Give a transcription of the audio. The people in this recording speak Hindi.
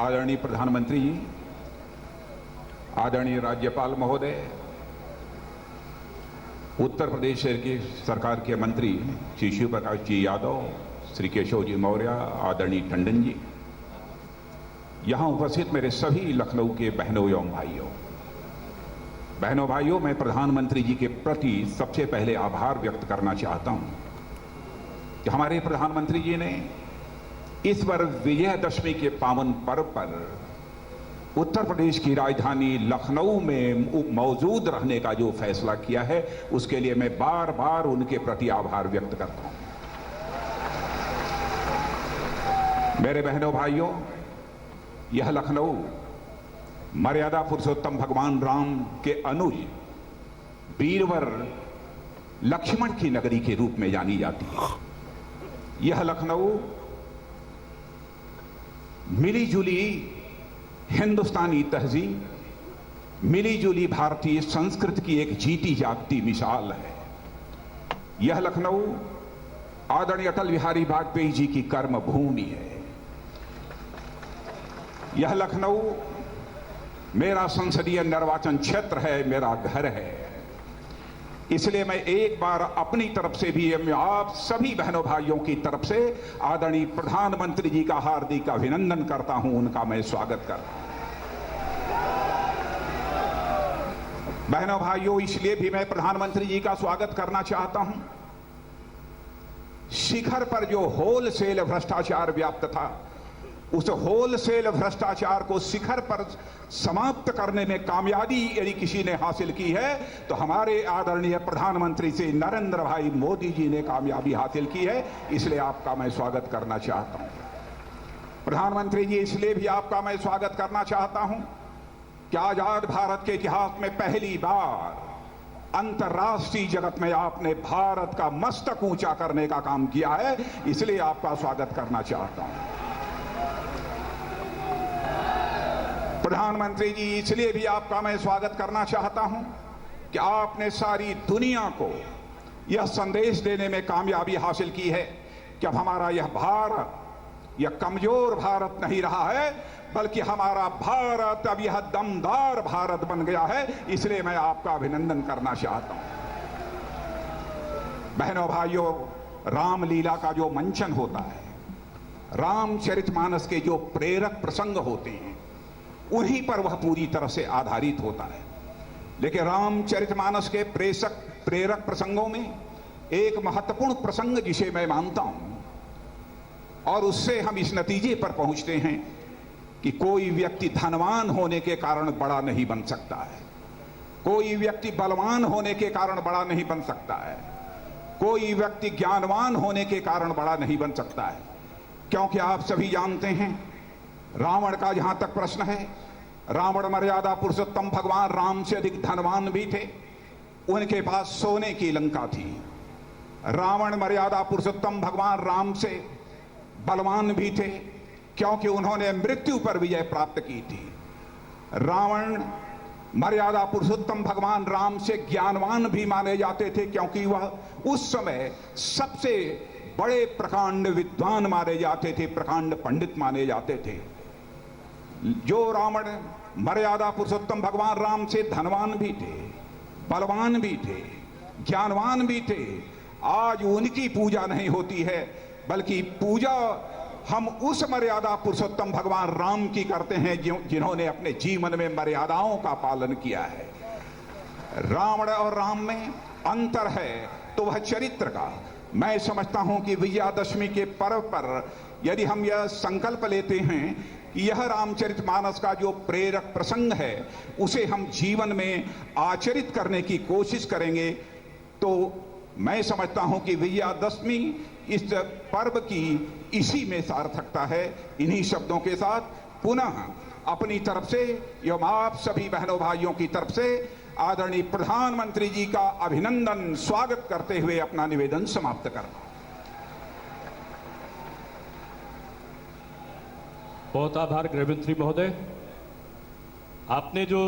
आदरणीय प्रधानमंत्री जी, आदरणीय राज्यपाल महोदय, उत्तर प्रदेश की सरकार के मंत्री श्री शिव प्रकाश जी यादव, श्री केशव जी मौर्य, आदरणीय टंडन जी, यहां उपस्थित मेरे सभी लखनऊ के बहनों एवं भाइयों, मैं प्रधानमंत्री जी के प्रति सबसे पहले आभार व्यक्त करना चाहता हूं कि हमारे प्रधानमंत्री जी ने इस बार विजयदशमी के पावन पर्व पर उत्तर प्रदेश की राजधानी लखनऊ में मौजूद रहने का जो फैसला किया है, उसके लिए मैं बार बार उनके प्रति आभार व्यक्त करता हूं। मेरे बहनों भाइयों, यह लखनऊ मर्यादा पुरुषोत्तम भगवान राम के अनुज वीरवर लक्ष्मण की नगरी के रूप में जानी जाती है। यह लखनऊ मिली जुली हिंदुस्तानी तहजीब, मिली जुली भारतीय संस्कृति की एक जीती जागती मिसाल है। यह लखनऊ आदरणीय अटल बिहारी वाजपेयी जी की कर्म भूमि है। यह लखनऊ मेरा संसदीय निर्वाचन क्षेत्र है, मेरा घर है। इसलिए मैं एक बार अपनी तरफ से भी, आप सभी बहनों भाइयों की तरफ से आदरणीय प्रधानमंत्री जी का हार्दिक अभिनंदन करता हूं, उनका मैं स्वागत करता हूं। बहनों भाइयों, इसलिए भी मैं प्रधानमंत्री जी का स्वागत करना चाहता हूं, शिखर पर जो होलसेल भ्रष्टाचार व्याप्त था, उस होलसेल भ्रष्टाचार को शिखर पर समाप्त करने में कामयाबी यदि किसी ने हासिल की है तो हमारे आदरणीय प्रधानमंत्री श्री नरेंद्र भाई मोदी जी ने कामयाबी हासिल की है। इसलिए आपका मैं स्वागत करना चाहता हूं। प्रधानमंत्री जी, इसलिए भी आपका मैं स्वागत करना चाहता हूं कि आजाद भारत के इतिहास में पहली बार अंतर्राष्ट्रीय जगत में आपने भारत का मस्तक ऊंचा करने का काम किया है। इसलिए आपका स्वागत करना चाहता हूं। प्रधानमंत्री जी, इसलिए भी आपका मैं स्वागत करना चाहता हूं कि आपने सारी दुनिया को यह संदेश देने में कामयाबी हासिल की है कि अब हमारा यह भारत, यह कमजोर भारत नहीं रहा है, बल्कि हमारा भारत अब यह दमदार भारत बन गया है। इसलिए मैं आपका अभिनंदन करना चाहता हूं। बहनों भाइयों, रामलीला का जो मंचन होता है, रामचरितमानस के जो प्रेरक प्रसंग होते हैं, उन्हीं पर वह पूरी तरह से आधारित होता है। लेकिन रामचरितमानस के प्रेरक प्रसंगों में एक महत्वपूर्ण प्रसंग जिसे मैं मानता हूं, और उससे हम इस नतीजे पर पहुंचते हैं कि कोई व्यक्ति धनवान होने के कारण बड़ा नहीं बन सकता है, कोई व्यक्ति बलवान होने के कारण बड़ा नहीं बन सकता है, कोई व्यक्ति ज्ञानवान होने के कारण बड़ा नहीं बन सकता है। क्योंकि आप सभी जानते हैं, रावण का जहां तक प्रश्न है, रावण मर्यादा पुरुषोत्तम भगवान राम से अधिक धनवान भी थे। उनके पास सोने की लंका थी। रावण मर्यादा पुरुषोत्तम भगवान राम से बलवान भी थे, क्योंकि उन्होंने मृत्यु पर विजय प्राप्त की थी। रावण मर्यादा पुरुषोत्तम भगवान राम से ज्ञानवान भी माने जाते थे, क्योंकि वह उस समय सबसे बड़े प्रकांड विद्वान माने जाते थे, प्रकांड पंडित माने जाते थे। जो रावण मर्यादा पुरुषोत्तम भगवान राम से धनवान भी थे, बलवान भी थे, ज्ञानवान भी थे, आज उनकी पूजा नहीं होती है, बल्कि पूजा हम उस मर्यादा पुरुषोत्तम भगवान राम की करते हैं जिन्होंने अपने जीवन में मर्यादाओं का पालन किया है। रावण और राम में अंतर है तो वह चरित्र का। मैं समझता हूं कि विजयादशमी के पर्व पर यदि हम यह संकल्प लेते हैं कि यह रामचरितमानस का जो प्रेरक प्रसंग है उसे हम जीवन में आचरित करने की कोशिश करेंगे, तो मैं समझता हूं कि विजयादशमी इस पर्व की इसी में सार्थकता है। इन्हीं शब्दों के साथ पुनः अपनी तरफ से एवं आप सभी बहनों भाइयों की तरफ से आदरणीय प्रधानमंत्री जी का अभिनंदन स्वागत करते हुए अपना निवेदन समाप्त करना। बहुत आभार गृहमंत्री महोदय। आपने जो